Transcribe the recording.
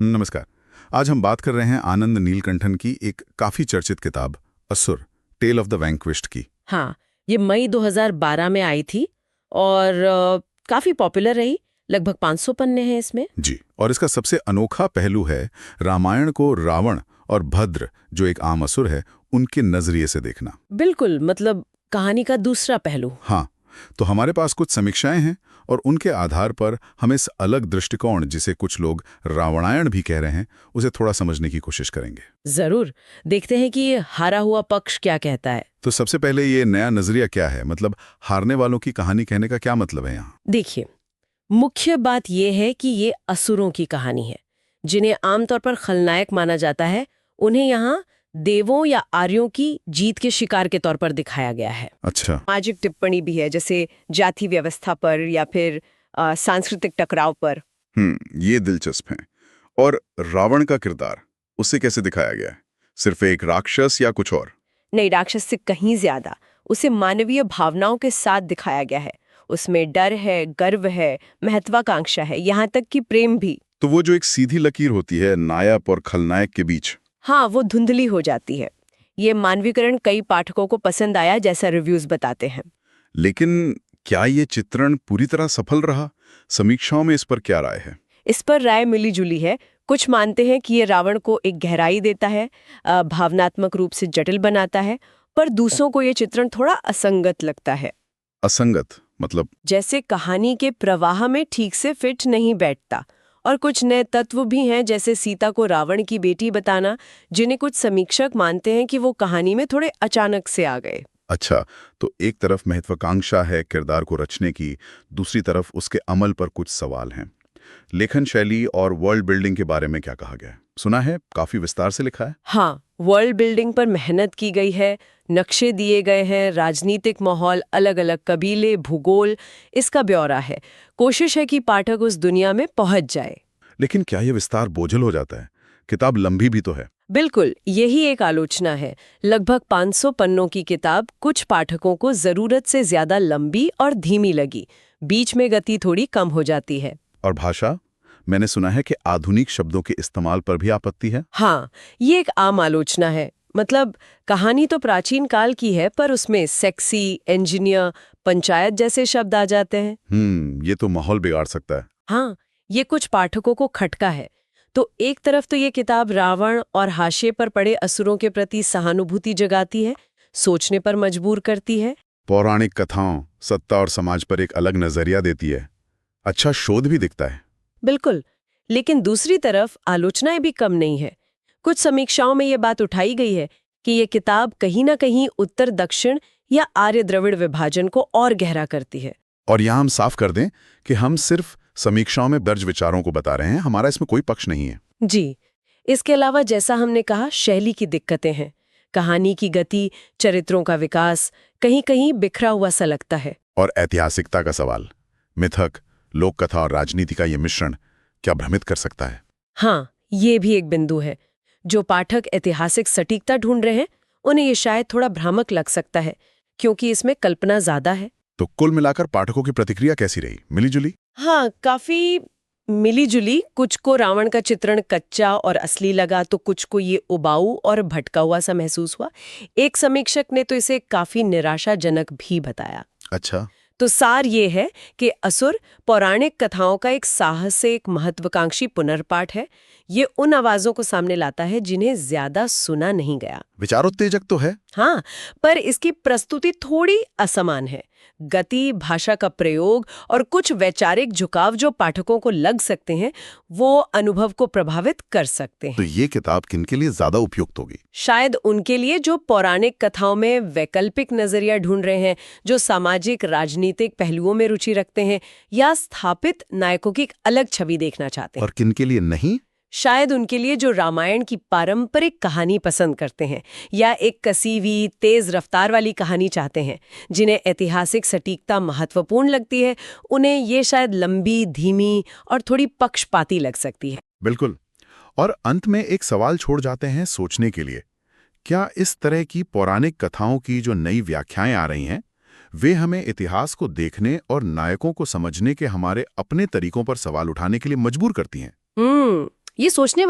नमस्कार। आज हम बात कर रहे हैं आनंद नीलकंठन की एक काफी चर्चित किताब असुर, टेल ऑफ द वैंक्विश्ड की। हाँ, ये मई 2012 में आई थी और काफी पॉपुलर रही। लगभग 500 पन्ने हैं इसमें। जी, और इसका सबसे अनोखा पहलू है रामायण को रावण और भद्र, जो एक आम असुर है, उनके नजरिए से देखना। बिल्कुल, मतलब कहानी का दूसरा पहलू। हाँ, तो हमारे पास कुछ समीक्षाएं हैं और उनके आधार पर हम इस अलग दृष्टिकोण, जिसे कुछ लोग रावणायण भी कह रहे हैं, उसे थोड़ा समझने की कोशिश करेंगे। जरूर, देखते हैं कि ये हारा हुआ पक्ष क्या कहता है। तो सबसे पहले ये नया नजरिया क्या है, मतलब हारने वालों की कहानी कहने का क्या मतलब है यहाँ? देखिए, मुख्य बात ये है कि ये असुरों की कहानी है, जिन्हें आमतौर पर खलनायक माना जाता है। उन्हें यहाँ देवों या आर्यों की जीत के शिकार के तौर पर दिखाया गया है। अच्छा। सामाजिक टिप्पणी भी है, जैसे जाति व्यवस्था पर या फिर सांस्कृतिक टकराव पर। ये दिलचस्प है। और रावण का किरदार, उसे कैसे दिखाया गया है? सिर्फ एक राक्षस या कुछ और? नहीं, राक्षस से कहीं ज्यादा उसे मानवीय भावनाओं के साथ दिखाया गया है। उसमें डर है, गर्व है, महत्वाकांक्षा है, यहाँ तक कि प्रेम भी। तो वो जो एक सीधी लकीर होती है नायक और खलनायक के बीच। हाँ, वो धुंधली हो जाती है। ये मानवीकरण कई पाठकों को पसंद आया, जैसा रिव्यूज बताते हैं। लेकिन क्या ये चित्रण पूरी तरह सफल रहा? समीक्षाओं में इस पर क्या राय है? इस पर राय मिली जुली है। कुछ मानते हैं कि ये रावण को एक गहराई देता है, भावनात्मक रूप से जटिल बनाता है, पर दूसरों को ये चित्रण थोड़ा असंगत लगता है। असंगत मतलब? जैसे कहानी के प्रवाह में ठीक से फिट नहीं बैठता। और कुछ नए तत्व भी हैं, जैसे सीता को रावण की बेटी बताना, जिन्हें कुछ समीक्षक मानते हैं कि वो कहानी में थोड़े अचानक से आ गए। अच्छा, तो एक तरफ महत्वाकांक्षा है किरदार को रचने की, दूसरी तरफ उसके अमल पर कुछ सवाल हैं। लेखन शैली और वर्ल्ड बिल्डिंग के बारे में क्या कहा गया है? सुना है काफी विस्तार से लिखा है। हाँ, वर्ल्ड बिल्डिंग पर मेहनत की गई है, नक्शे दिए गए हैं, राजनीतिक माहौल, अलग अलग कबीले, भूगोल, इसका ब्यौरा है। कोशिश है कि पाठक उस दुनिया में पहुंच जाए। लेकिन क्या ये विस्तार बोझल हो जाता है? किताब लंबी भी तो है। बिल्कुल, यही एक आलोचना है। लगभग 500 पन्नों की किताब कुछ पाठकों को जरूरत से ज्यादा लंबी और धीमी लगी। बीच में गति थोड़ी कम हो जाती है। और भाषा? मैंने सुना है कि आधुनिक शब्दों के इस्तेमाल पर भी आपत्ति है। हाँ, ये एक आम आलोचना है। मतलब कहानी तो प्राचीन काल की है, पर उसमें सेक्सी, इंजीनियर, पंचायत जैसे शब्द आ जाते हैं। ये तो माहौल बिगाड़ सकता है। हाँ, ये कुछ पाठकों को खटका है। तो एक तरफ तो ये किताब रावण और हाशिए पर पड़े असुरों के प्रति सहानुभूति जगाती है, सोचने पर मजबूर करती है। पौराणिक कथाओं, सत्ता और समाज पर एक अलग नजरिया देती है। अच्छा शोध भी दिखता है। बिल्कुल, लेकिन दूसरी तरफ आलोचनाएं भी कम नहीं है। कुछ समीक्षाओं में ये बात उठाई गई है कि ये किताब कहीं ना कहीं उत्तर दक्षिण या आर्य द्रविड़ विभाजन को और गहरा करती है। और यहाँ हम साफ कर दें कि हम सिर्फ समीक्षाओं में दर्ज विचारों को बता रहे हैं, हमारा इसमें कोई पक्ष नहीं है। जी, इसके अलावा जैसा हमने कहा, शैली की दिक्कतें हैं। कहानी की गति, चरित्रों का विकास कहीं कहीं बिखरा हुआ सा लगता है। और ऐतिहासिकता का सवाल, मिथक, लोक कथा और राजनीति का ये मिश्रण क्या भ्रमित कर सकता है? हाँ, ये भी एक बिंदु है। जो पाठक ऐतिहासिक सटीकता ढूंढ रहे हैं, उन्हें ये शायद थोड़ा भ्रामक लग सकता है, क्योंकि इसमें कल्पना ज्यादा है। तो कुल मिलाकर पाठकों की प्रतिक्रिया कैसी रही? मिली-जुली? हाँ, काफी मिली जुली। कुछ को रावण का चित्रण कच्चा और असली लगा, तो कुछ को ये उबाऊ और भटका हुआ सा महसूस हुआ। एक समीक्षक ने तो इसे काफी निराशाजनक भी बताया। अच्छा। तो सार ये है कि असुर पौराणिक कथाओं का एक साहसिक, महत्वाकांक्षी पुनर्पाठ है। ये उन आवाजों को सामने लाता है जिन्हें ज्यादा सुना नहीं गया। विचारोत्तेजक तो है। हाँ, पर इसकी प्रस्तुति थोड़ी असमान है। गति, भाषा का प्रयोग और कुछ वैचारिक झुकाव जो पाठकों को लग सकते हैं, वो अनुभव को प्रभावित कर सकते हैं। तो ये किताब किनके लिए ज्यादा उपयुक्त होगी? शायद उनके लिए जो पौराणिक कथाओं में वैकल्पिक नजरिया ढूंढ रहे हैं, जो सामाजिक राजनीतिक पहलुओं में रुचि रखते हैं, या स्थापित नायकों की एक अलग छवि देखना चाहते हैं। और किनके लिए नहीं? शायद उनके लिए जो रामायण की पारंपरिक कहानी पसंद करते हैं, या एक कसीवी, तेज रफ्तार वाली कहानी चाहते हैं, जिन्हें ऐतिहासिक सटीकता महत्वपूर्ण लगती है, उन्हें ये शायद लंबी, धीमी और थोड़ी पक्षपाती लग सकती है। बिल्कुल। और अंत में एक सवाल छोड़ जाते हैं सोचने के लिए। क्या इस तरह की पौराणिक कथाओं की जो नई व्याख्याएं आ रही हैं, वे हमें इतिहास को देखने और नायकों को समझने के हमारे अपने तरीकों पर सवाल उठाने के लिए मजबूर करती हैं? ये सोचने